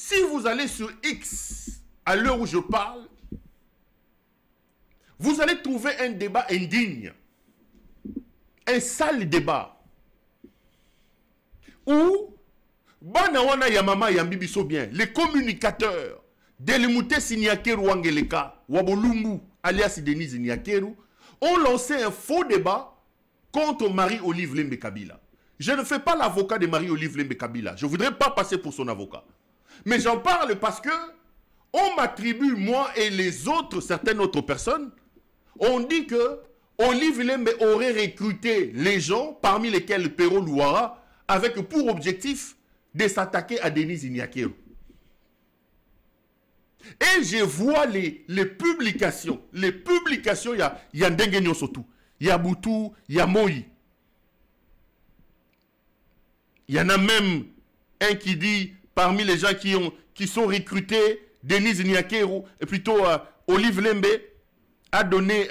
Si vous allez sur X, à l'heure où je parle, vous allez trouver un débat indigne. Un sale débat. Où, Banawana Yamama Yambibiso bien, les communicateurs, Delimute Signakeru Wangeleka, Wabolungu, alias Denise Signakeru, ont lancé un faux débat contre Marie-Olive Lembe Kabila. Je ne fais pas l'avocat de Marie-Olive Lembe Kabila. Je ne voudrais pas passer pour son avocat. Mais j'en parle parce que on m'attribue, moi et les autres, certaines autres personnes, on dit que Olive Lembe aurait recruté les gens, parmi lesquels Pero Louara, avec pour objectif de s'attaquer à Denise Ignakeru. Et je vois les publications. Les publications, il y a Ndengue Nyosotu, il y a Boutou, il y a Moi. Il y en a même un qui dit, parmi les gens qui sont recrutés, Denise Ignakeru, et plutôt Olive Lembe, a donné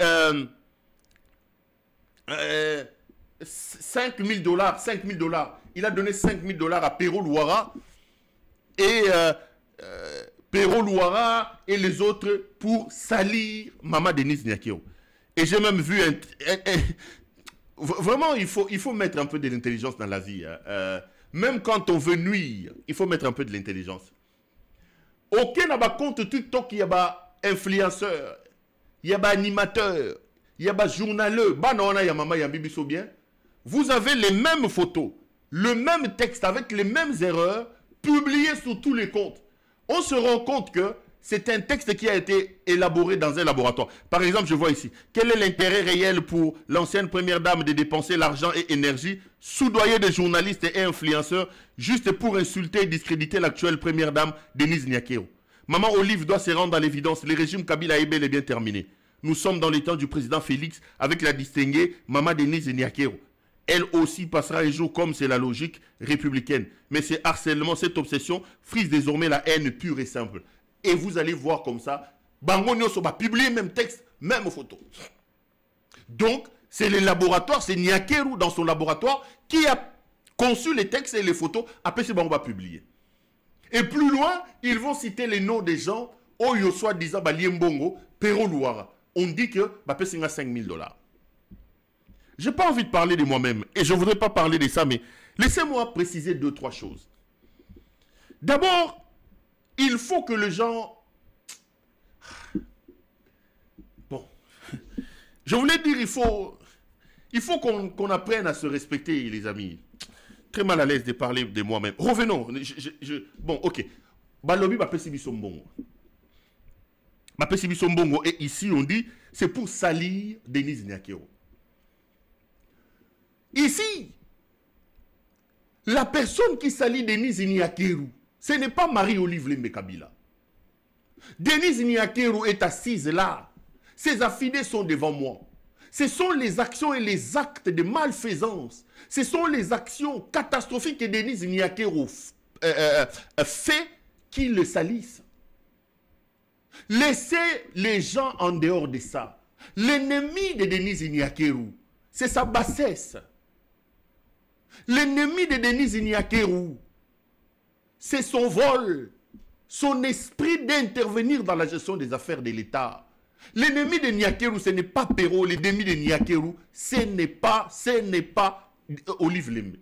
5 000 $. Il a donné 5 000 $ à Pero Louara et Pero Louara et les autres pour salir Maman Denise Ignakeru. Et j'ai même vu vraiment, il faut mettre un peu de l'intelligence dans la vie. Même quand on veut nuire, il faut mettre un peu de l'intelligence. Aucun n'a pas compte TikTok, il y a des influenceurs, il y a des animateurs, il y a des journaleux. Vous avez les mêmes photos, le même texte avec les mêmes erreurs publiés sur tous les comptes. On se rend compte que c'est un texte qui a été élaboré dans un laboratoire. Par exemple, je vois ici, quel est l'intérêt réel pour l'ancienne première dame de dépenser l'argent et énergie, soudoyer des journalistes et influenceurs, juste pour insulter et discréditer l'actuelle première dame, Denise Ignakeru. Maman Olive doit se rendre à l'évidence, le régime Kabila est bel et bien terminé. Nous sommes dans les temps du président Félix avec la distinguée Maman Denise Ignakeru. Elle aussi passera un jour comme c'est la logique républicaine. Mais ce harcèlement, cette obsession frise désormais la haine pure et simple. Et vous allez voir comme ça, Bango Nyoso va publier même texte, même photo. Donc, c'est le laboratoire, c'est Ignakeru dans son laboratoire qui a conçu les textes et les photos. Après, c'est Bango va publier. Et plus loin, ils vont citer les noms des gens, Oyo soi-disant Baliembongo, Pero Louara. On dit que c'est 5 000 $. Je n'ai pas envie de parler de moi-même et je ne voudrais pas parler de ça, mais laissez-moi préciser 2-3 choses. D'abord, il faut que les gens... Bon, je voulais dire, il faut qu'on apprenne à se respecter, les amis. Très mal à l'aise de parler de moi-même. Revenons. Bon, ok. Balobi Bapesibi Sombongo. Bapesibi Sombongo, et ici on dit, c'est pour salir Denise Ignakeru. Ici, la personne qui salit Denise Ignakeru, ce n'est pas Marie-Olive Lembe Kabila. Denise Ignakeru est assise là. Ses affidés sont devant moi. Ce sont les actions et les actes de malfaisance. Ce sont les actions catastrophiques que Denise Ignakeru fait qui le salissent. Laissez les gens en dehors de ça. L'ennemi de Denise Ignakeru, c'est sa bassesse. L'ennemi de Denise Ignakeru, c'est son vol, son esprit d'intervenir dans la gestion des affaires de l'État. L'ennemi de Ignakeru, ce n'est pas Pero, l'ennemi de Ignakeru, ce n'est pas Olive Lembe.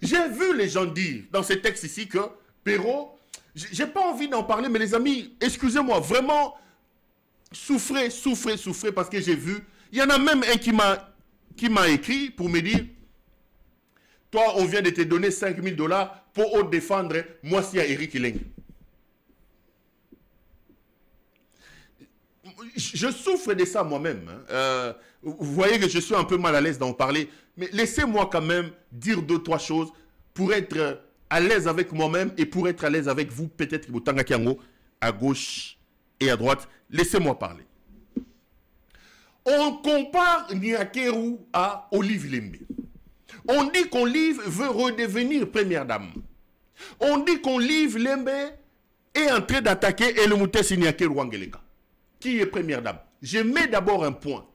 J'ai vu les gens dire dans ce texte ici que Pero, j'ai pas envie d'en parler, mais les amis, excusez-moi, vraiment, souffrez, parce que j'ai vu, il y en a même un qui m'a écrit pour me dire, toi, on vient de te donner 5 000 $ pour défendre moi, si à Eric Ileng. Je souffre de ça moi-même. Hein. Vous voyez que je suis un peu mal à l'aise d'en parler. Mais laissez-moi quand même dire 2-3 choses pour être à l'aise avec moi-même et pour être à l'aise avec vous, peut-être à gauche et à droite. Laissez-moi parler. On compare Ignakeru à Olive Lembe. On dit qu'Olive veut redevenir première dame. On dit qu'Olive Lembe est en train d'attaquer Elemutes Ignakeru Wangeleka, qui est première dame. Je mets d'abord un point.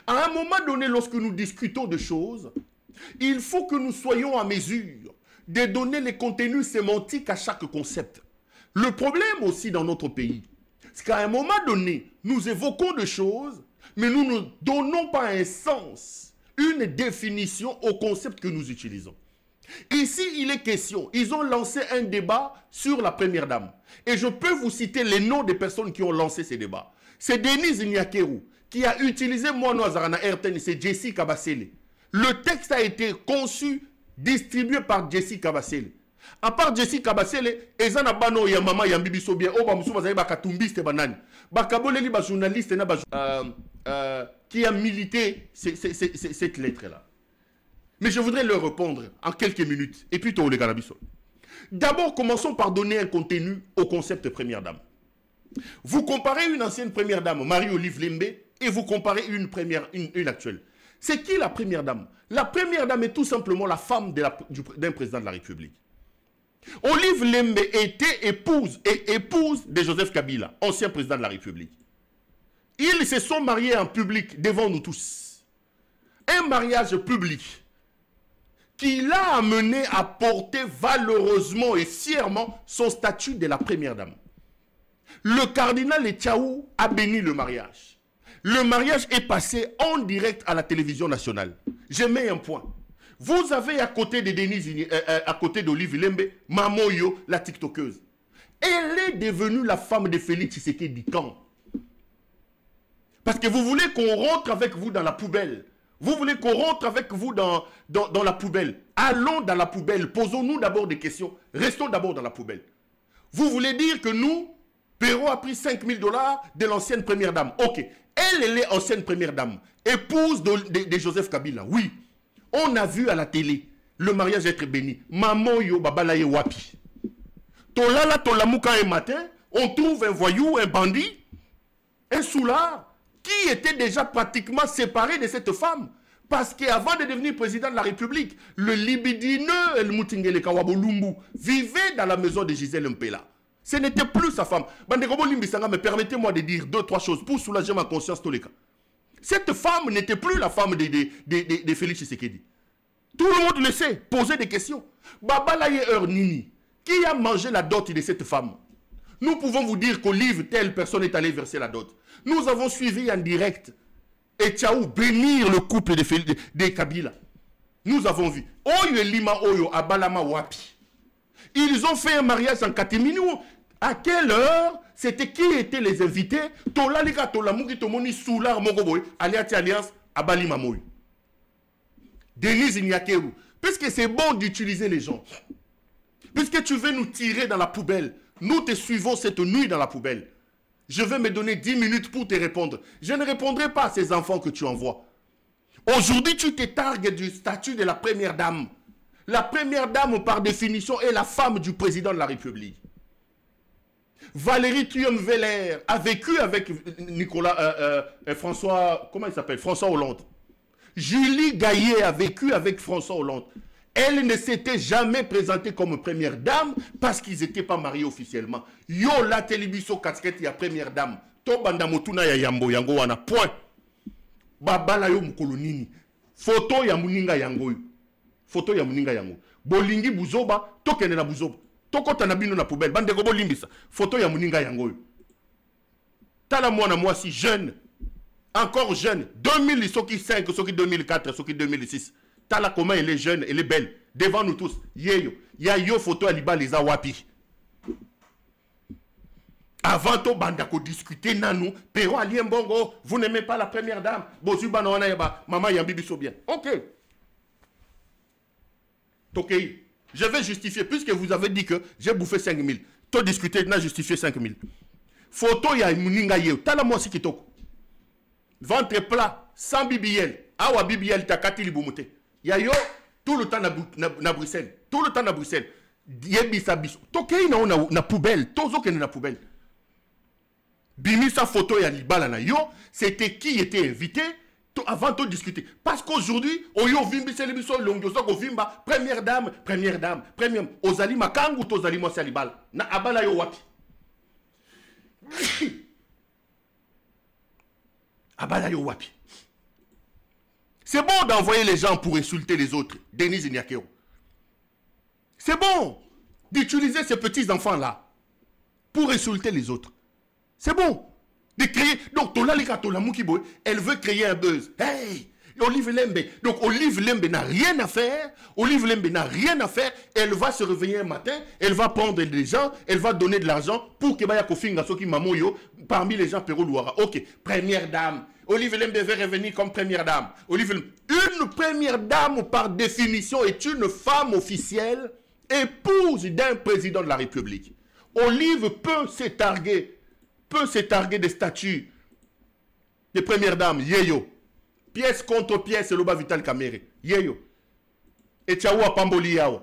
À un moment donné, lorsque nous discutons de choses, il faut que nous soyons à mesure de donner les contenus sémantiques à chaque concept. Le problème aussi dans notre pays, c'est qu'à un moment donné, nous évoquons des choses, mais nous ne donnons pas un sens, une définition au concept que nous utilisons. Ici, il est question, ils ont lancé un débat sur la première dame. Et je peux vous citer les noms des personnes qui ont lancé ces débats. C'est Denise Nyakeru, qui a utilisé Moano Azarana RTN, c'est Jessie Kabasele. Le texte a été conçu, distribué par Jessie Kabasele. À part Jessie Kabasele, Ezana Bano Yamama Yambibi Sobien, Oba Moussou Bazaï Bakatumbiste Banane, Bakaboleli ba journaliste qui a milité cette lettre-là. Mais je voudrais leur répondre en quelques minutes. Et puis, les Ganabiso. D'abord, commençons par donner un contenu au concept de première dame. Vous comparez une ancienne première dame, Marie-Olive Lembe, et vous comparez une actuelle. C'est qui la première dame? La première dame est tout simplement la femme d'un président de la République. Olive Lembe était épouse de Joseph Kabila, ancien président de la République. Ils se sont mariés en public devant nous tous. Un mariage public qui l'a amené à porter valeureusement et fièrement son statut de la première dame. Le cardinal Etchaou a béni le mariage. Le mariage est passé en direct à la télévision nationale. Je mets un point. Vous avez à côté de Denise, à côté d'Olive Lembe, Mamoyo, la TikTokeuse. Elle est devenue la femme de Félix Tshisekedi quand? Parce que vous voulez qu'on rentre avec vous dans la poubelle. Vous voulez qu'on rentre avec vous dans la poubelle. Allons dans la poubelle. Posons-nous d'abord des questions. Restons d'abord dans la poubelle. Vous voulez dire que nous, Perrault a pris 5 000 $ de l'ancienne première dame. Ok. Elle est ancienne première dame. Épouse de Joseph Kabila. Oui. On a vu à la télé le mariage être béni. Maman yo babalaye wapi. Tolala tolamouka un matin, on trouve un voyou, un bandit, un soulard, qui était déjà pratiquement séparé de cette femme. Parce qu'avant de devenir président de la République, le libidineux El Moutingele Kawabolumbu vivait dans la maison de Gisèle Mpela. Ce n'était plus sa femme. Bandekobo Limbisanga, mais permettez-moi de dire 2-3 choses pour soulager ma conscience tous les cas. Cette femme n'était plus la femme de Félix Tshisekedi. Tout le monde le sait. Posez des questions. Babalaye Nini, qui a mangé la dot de cette femme? Nous pouvons vous dire qu'Olive, telle personne est allée verser la dot. Nous avons suivi en direct Etchaou bénir le couple de Kabila. Nous avons vu. Oyo Lima Oyo Abalama Wapi. Ils ont fait un mariage en catimini. À quelle heure? C'était qui étaient les invités? Tolalika Tolamuki Tomoni Soular Mogoboy, Aliati Alliance, Abali Mamoy. Denise Nyakeru. Puisque c'est bon d'utiliser les gens. Puisque tu veux nous tirer dans la poubelle, nous te suivons cette nuit dans la poubelle. Je vais me donner 10 minutes pour te répondre. Je ne répondrai pas à ces enfants que tu envoies. Aujourd'hui, tu te targues du statut de la première dame. La première dame, par définition, est la femme du président de la République. Valérie Trierweiler a vécu avec François, comment il s'appelle? François Hollande. Julie Gaillet a vécu avec François Hollande. Elle ne s'était jamais présentée comme première dame parce qu'ils n'étaient pas mariés officiellement. Yo la télévision casquette ya première dame. To banda motuna ya yambo yango wana point. Babala yo mukolonini. Photo ya muninga yango. Photo ya muninga yango. Bolingi buzoba, to kene na buzoba. Tokota na bino na poubelle. Bande ko bolimbisa. Photo ya muninga yango. Tala mwana mwasi jeune. Encore jeune. 2000, soki 5, soki 2004, soki 2006. Tala comment elle est jeune, elle est belle. Devant nous tous. Yeyo. Ya yo photo à liba les awapi. Avant to bandako discuter nanou. Pero alien bongo. Vous n'aimez pas la première dame. Bosu banana yaba. Maman yambibi so bien. Ok. Ok. Je vais justifier. Puisque vous avez dit que j'ai bouffé 5000. To discuter, n'a justifié 5000. Photo ya muninga yeo. Tala moi si kitoko. Ventre plat. Sans BBL. Awa BBL takati libumute. Ya yo, tout le temps na Bruxelles. Tout le temps na Bruxelles. Yebisa biso. Tokei na poubelle. Tozo kene na poubelle. Bimi sa photo ya libala na yo. C'était qui était invité avant de discuter. Parce qu'aujourd'hui, oyo vimbi selibiso longyoso ko vimba. Première dame. Ozali makangu tozali mo salibala. Na abala yo wapi. Abala yo wapi. C'est bon d'envoyer les gens pour insulter les autres. Denise Nyakeru. C'est bon d'utiliser ces petits enfants-là. pour insulter les autres. C'est bon. De créer. Donc, elle veut créer un buzz. Hey! Olive Lembe. Donc, Olive Lembe n'a rien à faire. Olive Lembe n'a rien à faire. Elle va se réveiller un matin. Elle va prendre des gens. Elle va donner de l'argent pour que Baya Kofinga Soki Mamoyo parmi les gens Perro Louara. Ok. Première dame. Olive Lembe veut revenir comme première dame. Olive Lembe. Une première dame, par définition, est une femme officielle, épouse d'un président de la République. Olive peut s'étarguer des statuts de première dame. Yeyo. Pièce contre pièce, c'est l'Oba Vital Kamere. Yeyo. Et Tchaoua Pamboli Yao.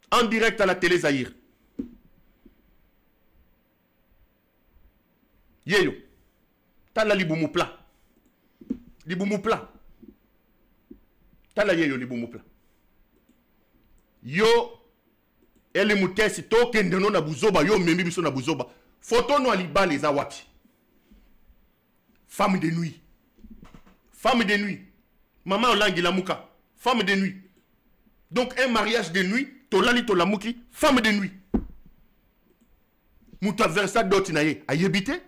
En direct à la télé Zahir. Yeyo. Tala Liboumou-Pla. Liboumou-Pla. Tala Yeyo Liboumou-Pla. Yo. Elle moutesi tokendeno na buzoba. Yo memi biso na buzoba. Photo no aliba les awapi. Femme de nuit. Femme de nuit. Maman Olangi Lamouka. Femme de nuit. Donc un mariage de nuit. Tolali Tolamouki. Femme de nuit. Mouta versa dotinaye. Ayebite.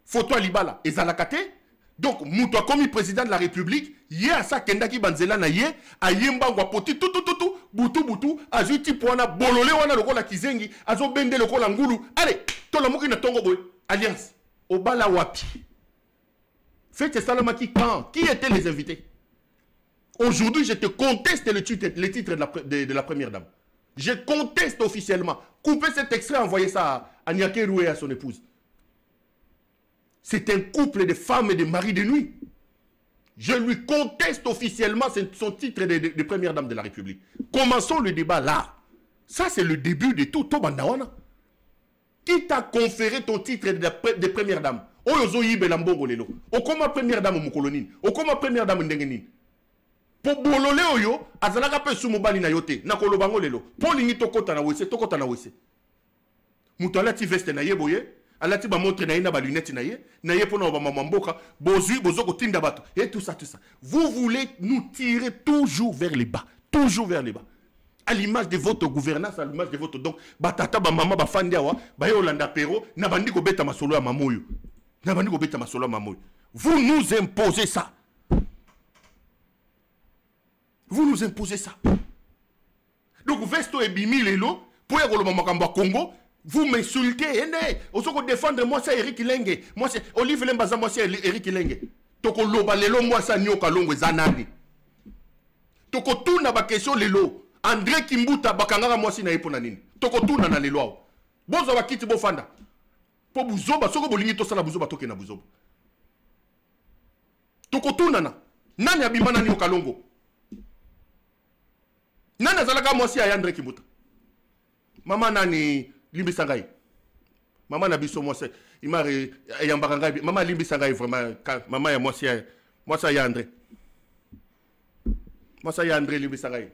Photo alibala. Ezalakate. Donc Mouta comme président de la République. Yé à sa kendaki banzela na yé. Ayemba wapoti tout. Butu. Azuti poana. Bolole wana lokola kizengi. Azo bende lokola ngulu. Allez. Tolamouki na tongo boy. Alliance. Obala wapi. Faites Salamaki quand? Qui étaient les invités? Aujourd'hui, je te conteste le titre de la première dame. Je conteste officiellement. Coupez cet extrait, envoyez ça à Nyakeru et à son épouse. C'est un couple de femmes et de maris de nuit. Je lui conteste officiellement son titre de première dame de la République. Commençons le débat là. Ça, c'est le début de tout. Qui t'a conféré ton titre de première dame? Oyozo yibe lambongo lelo. Okoma première dame mukolonine. Okoma première dame ndengenine. Po bolole oyo azalaka pe sumobali na yote. Na kolobango lelo. Po lingi tokota na wese. Muto alati veste na ye boye. Alati ba montre na ye na ba lunette na ye. Na ye pona ba mamamboka. Bozoko tinda bato. Et tout ça. Vous voulez nous tirer toujours vers les bas. Toujours vers les bas. À l'image de votre gouvernance, à l'image de votre... Donc, batata ba mama ba fandiawa. Ba yolanda pero. Na bandi ko beta masolo ya mamoyo. Vous nous imposez ça. Vous nous imposez ça. Donc, Vesto et Bimi Lelo, pour le Congo, vous m'insultez. Vous défendre moi, c'est Eric Lenge. Moi, c'est Olive Lembaza, moi, c'est Eric Lenge. Toko Loba Lelo, moi, c'est Nyoka Longo Zanani. Toko Tuna ba question Lelo. André Kimbuta Bakangara, moi, c'est Naïponanine. Toko Tuna na Lelo. Bozo wa kiti bofanda. Po buzoba soko bolingi to sala buzoba toke na buzoba toko tunana nani abimana ni okalongo nani azalaka mwasi ya André Kimbuta mama nani limbisa ngai mama na biso mwasi imare yambaka ngai mama limbisa ngai vraiment mama ya mwasi ya André mwasi ya André limbisa ngai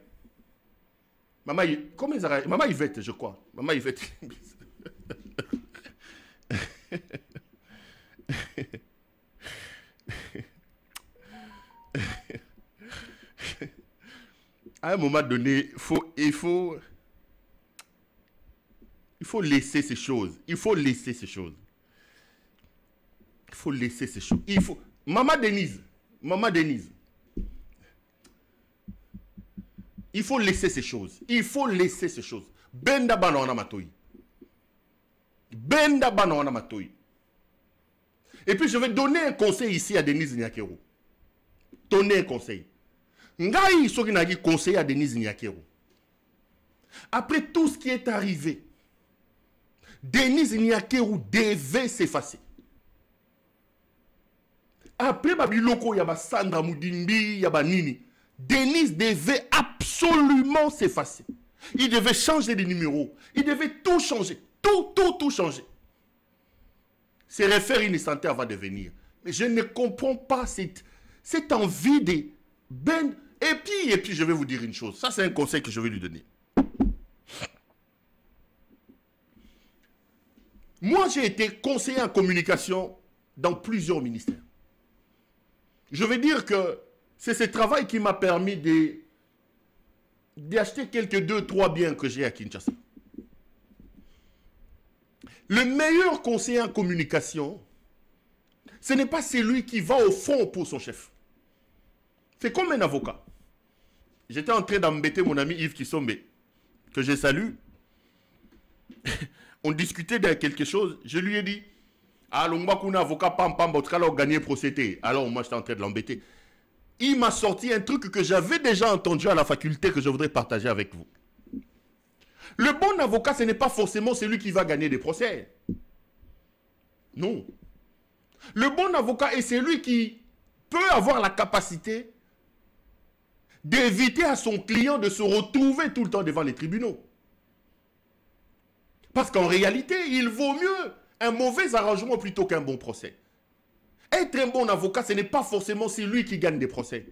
mama comment ça mama Yvette je crois mama Yvette à un moment donné, il faut laisser ces choses. Il faut laisser ces choses. Maman Denise. Il faut laisser ces choses. Benda banana matoi. Et puis je vais donner un conseil ici à Denise Nyakero. Donner un conseil. Ngai soki nagi conseil à Denise Nyakero. Après tout ce qui est arrivé, Denise Nyakero devait s'effacer. Après Babiloko yaba Sandra Moudimbi yaba Nini, Denise devait absolument s'effacer. Il devait changer de numéro. Il devait tout changer. Tout changer. Se refaire une santé va devenir. Mais je ne comprends pas cette envie de... Et puis, je vais vous dire une chose. Ça, c'est un conseil que je vais lui donner. Moi, j'ai été conseiller en communication dans plusieurs ministères. Je veux dire que c'est ce travail qui m'a permis d'acheter quelques 2-3 biens que j'ai à Kinshasa. Le meilleur conseiller en communication, ce n'est pas celui qui va au fond pour son chef. C'est comme un avocat. J'étais en train d'embêter mon ami Yves Kisombe, que je salue. On discutait de quelque chose. Je lui ai dit, ah, l'on avocat, pam, pam, votre cas, là, on gagnait procédé. Alors, moi, j'étais en train de l'embêter. Il m'a sorti un truc que j'avais déjà entendu à la faculté que je voudrais partager avec vous. Le bon avocat, ce n'est pas forcément celui qui va gagner des procès. Non. Le bon avocat est celui qui peut avoir la capacité d'éviter à son client de se retrouver tout le temps devant les tribunaux. Parce qu'en réalité, il vaut mieux un mauvais arrangement plutôt qu'un bon procès. Être un bon avocat, ce n'est pas forcément celui qui gagne des procès.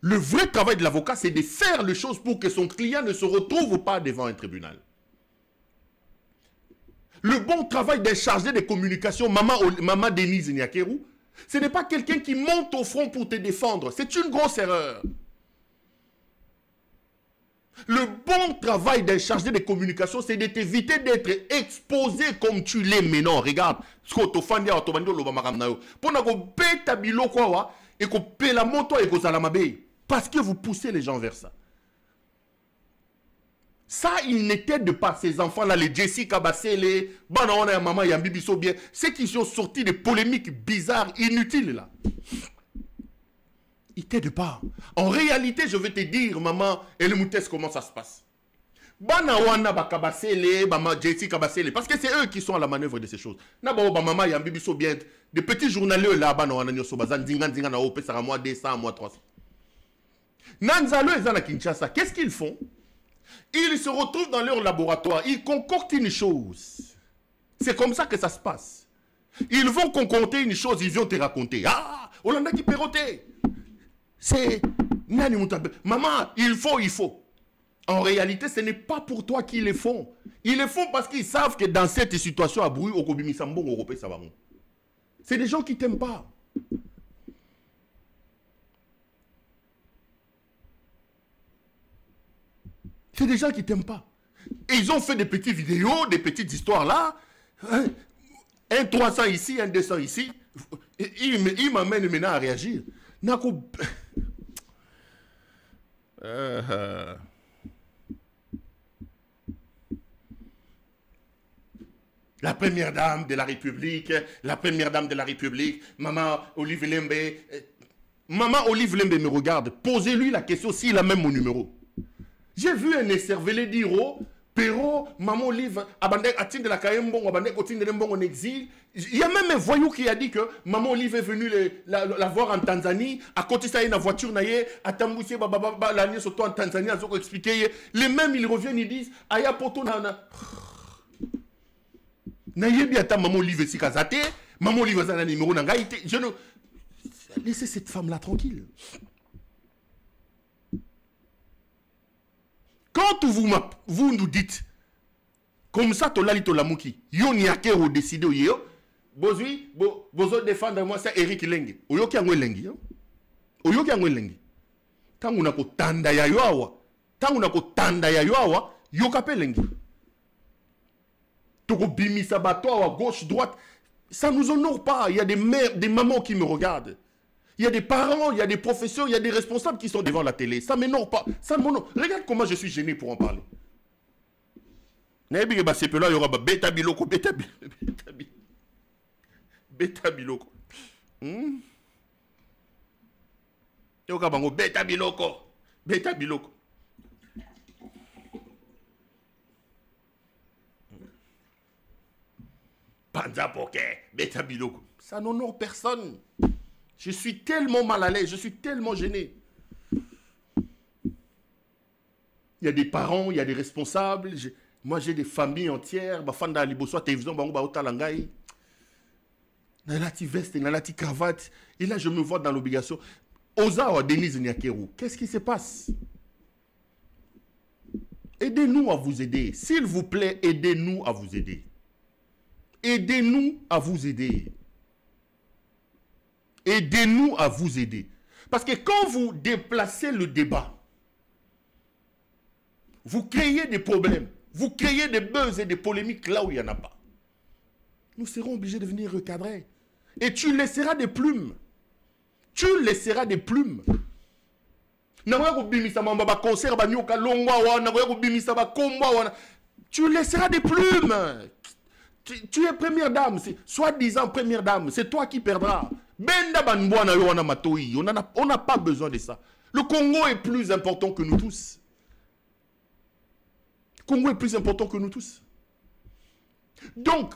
Le vrai travail de l'avocat, c'est de faire les choses pour que son client ne se retrouve pas devant un tribunal. Le bon travail d'un chargé de communication, Maman Denise Nyakeru, ce n'est pas quelqu'un qui monte au front pour te défendre. C'est une grosse erreur. Le bon travail d'un chargé de communication, c'est de t'éviter d'être exposé comme tu l'es maintenant. Regarde, ce que tu fais, parce que vous poussez les gens vers ça. Ça, il ne t'aide pas, ces enfants-là, les Jessica Bassele, Maman Yambibi Sobien, ceux qui sont sortis de polémiques bizarres, inutiles là. Il ne t'aide pas. En réalité, je vais te dire, maman, et le Moutès, comment ça se passe. Banawana Bakabasele, Jessica Bassele, parce que c'est eux qui sont à la manœuvre de ces choses. Maman Yambibi Sobien, des petits journaliers là, Banawana Nyosobazan, Zingan, Ope, Sarah, 200, 300. Nanzalo et Zana Kinshasa, qu'est-ce qu'ils font? Ils se retrouvent dans leur laboratoire, ils concoctent une chose. C'est comme ça que ça se passe. Ils vont concocter une chose, ils vont te raconter. Ah, Olanda qui perroté. C'est... Maman, il faut. En réalité, ce n'est pas pour toi qu'ils le font. Ils le font parce qu'ils savent que dans cette situation à bruit, c'est des gens qui ne t'aiment pas. C'est des gens qui ne t'aiment pas. Et ils ont fait des petites vidéos, des petites histoires là. Un 300 ici, un 200 ici. Il m'amène maintenant à réagir. La première dame de la République, Maman Olive Lembe. Maman Olive Lembe me regarde. Posez-lui la question s'il a même mon numéro. J'ai vu un écervelé dire, oh, Pero, Maman Olive, Abandek Atin de la Kayembon, Abandek Otin de Lembon en exil. Il y a même un voyou qui a dit que Maman Olive est venue la voir en Tanzanie, à côté ça, il y a une voiture, à Tamboussé, l'année surtout en Tanzanie, à Zoko expliquer. Les mêmes, ils reviennent, ils disent, Aya Poto Nana. Nayebi ata Maman Olive si kazate, Maman Olive zana numéro nangaïté. Je ne. Laissez cette femme-là tranquille. Quand vous nous dites, comme ça, Tolali Tolamouki, yo niake ou décidé, yo, bozui, bozo défendre moi, c'est Eric Lengi. Oyo ki angwe Lengi. Oyo ki angwe Lengi. Tangu na ko tanda ya yo awa, yo kape Lengi. Toko bimi sabato à gauche, droite. Ça ne nous honore pas. Il y a des mères, des mamans qui me regardent. Il y a des parents, il y a des professeurs, il y a des responsables qui sont devant la télé. Ça ne m'honore pas. Ça m'honore. Regarde comment je suis gêné pour en parler. Beta biloko. Beta biloko. Panza Poké, Beta biloko. Ça n'honore personne. Je suis tellement mal à l'aise, je suis tellement gêné. Il y a des parents, il y a des responsables. Moi, j'ai des familles entières. Bafanda liboso télévision, bango otalangai. Nalati veste, nalati cravate. Et là, je me vois dans l'obligation. Ozawa Denise Nyakeru, qu'est-ce qui se passe? Aidez-nous à vous aider. S'il vous plaît, aidez-nous à vous aider. Aidez-nous à vous aider. Aidez-nous à vous aider. Parce que quand vous déplacez le débat, vous créez des problèmes. Vous créez des buzz et des polémiques là où il n'y en a pas. Nous serons obligés de venir recadrer. Et tu laisseras des plumes. Tu laisseras des plumes. Tu laisseras des plumes. Tu es première dame, soi-disant première dame, c'est toi qui perdras. On n'a pas besoin de ça. Le Congo est plus important que nous tous. Le Congo est plus important que nous tous. Donc,